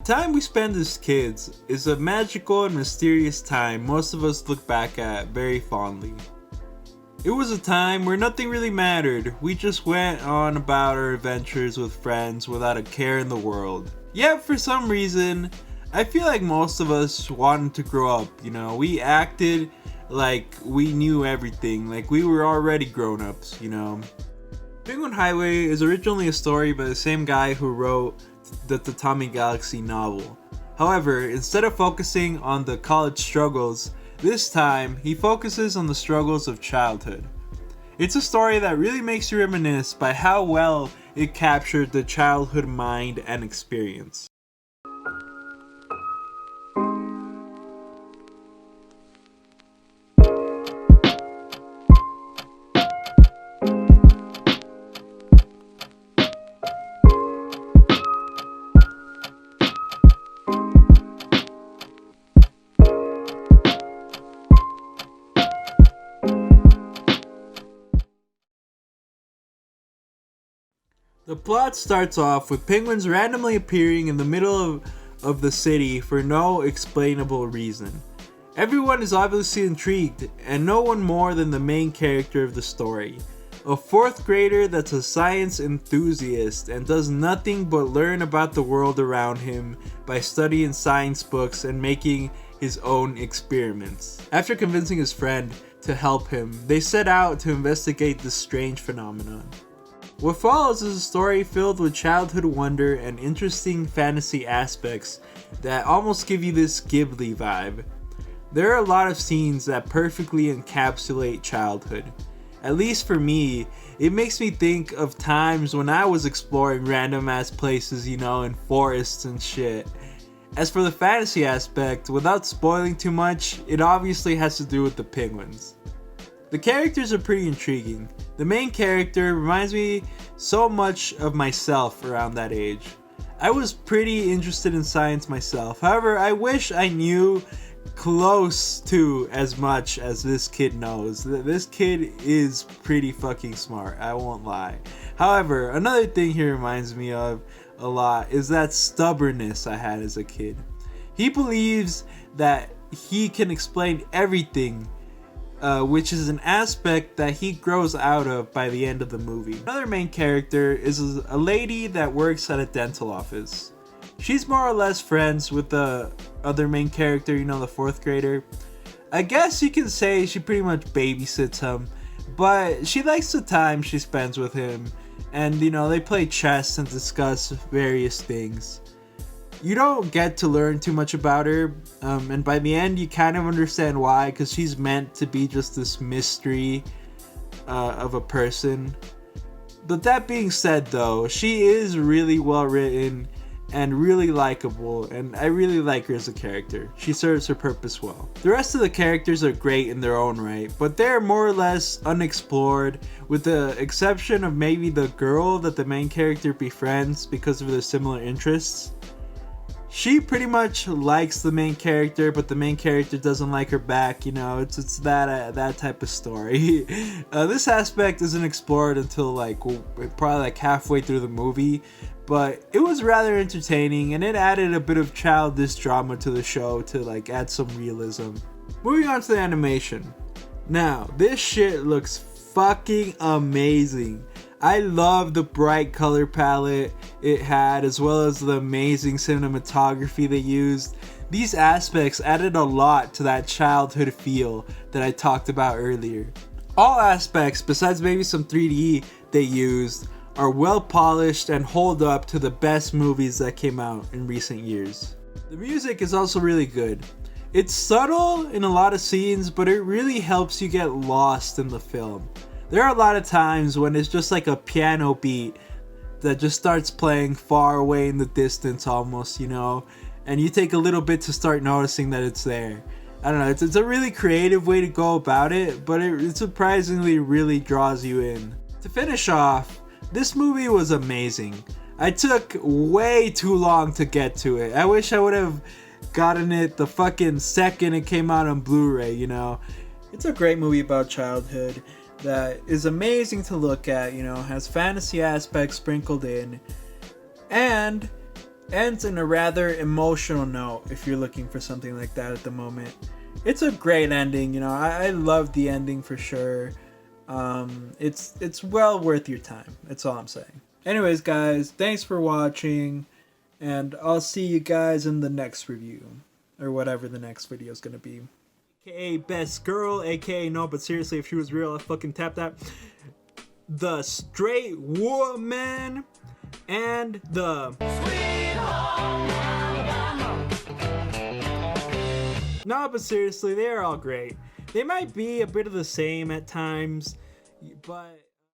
time we spend as kids is a magical and mysterious time most of us look back at very fondly. It was a time where nothing really mattered. We just went on about our adventures with friends without a care in the world. Yet for some reason, I feel like most of us wanted to grow up, We acted like we knew everything, like we were already grown-ups, Penguin Highway is originally a story by the same guy who wrote the Tatami Galaxy novel. However, instead of focusing on the college struggles, this time he focuses on the struggles of childhood. It's a story that really makes you reminisce by how well it captured the childhood mind and experience. The plot starts off with penguins randomly appearing in the middle of the city for no explainable reason. Everyone is obviously intrigued, and no one more than the main character of the story. A 4th grader that's a science enthusiast and does nothing but learn about the world around him by studying science books and making his own experiments. After convincing his friend to help him, they set out to investigate this strange phenomenon. What follows is a story filled with childhood wonder and interesting fantasy aspects that almost give you this Ghibli vibe. There are a lot of scenes that perfectly encapsulate childhood. At least for me, it makes me think of times when I was exploring random ass places, in forests and shit. As for the fantasy aspect, without spoiling too much, it obviously has to do with the penguins. The characters are pretty intriguing. The main character reminds me so much of myself around that age. I was pretty interested in science myself. However, I wish I knew close to as much as this kid knows. This kid is pretty fucking smart, I won't lie. However, another thing he reminds me of a lot is that stubbornness I had as a kid. He believes that he can explain everything, which is an aspect that he grows out of by the end of the movie. Another main character is a lady that works at a dental office. She's more or less friends with the other main character, the 4th grader. I guess you can say she pretty much babysits him, but she likes the time she spends with him, and they play chess and discuss various things. You don't get to learn too much about her, and by the end you kind of understand why, because she's meant to be just this mystery of a person. But that being said though, she is really well written and really likable, and I really like her as a character. She serves her purpose well. The rest of the characters are great in their own right, but they're more or less unexplored, with the exception of maybe the girl that the main character befriends because of their similar interests. She pretty much likes the main character, but the main character doesn't like her back. It's that type of story. This aspect isn't explored until probably halfway through the movie, but it was rather entertaining, and it added a bit of childish drama to the show to add some realism. Moving on to the animation. Now, this shit looks fucking amazing. I love the bright color palette it had, as well as the amazing cinematography they used. These aspects added a lot to that childhood feel that I talked about earlier. All aspects, besides maybe some 3D they used, are well polished and hold up to the best movies that came out in recent years. The music is also really good. It's subtle in a lot of scenes, but it really helps you get lost in the film. There are a lot of times when it's just like a piano beat that just starts playing far away in the distance almost, and you take a little bit to start noticing that it's there. I don't know, it's a really creative way to go about it, but it surprisingly really draws you in. To finish off, this movie was amazing. I took way too long to get to it. I wish I would have gotten it the fucking second it came out on Blu-ray, It's a great movie about childhood that is amazing to look at, has fantasy aspects sprinkled in, and ends in a rather emotional note if you're looking for something like that at the moment. It's a great ending, you know. I love the ending for sure. It's well worth your time. That's all I'm saying. Anyways, guys, thanks for watching, and I'll see you guys in the next review, or whatever the next video is gonna be. AKA best girl, AKA no, but seriously, if she was real, I'd fucking tap that. The straight woman, and the no, but seriously, they are all great. They might be a bit of the same at times, but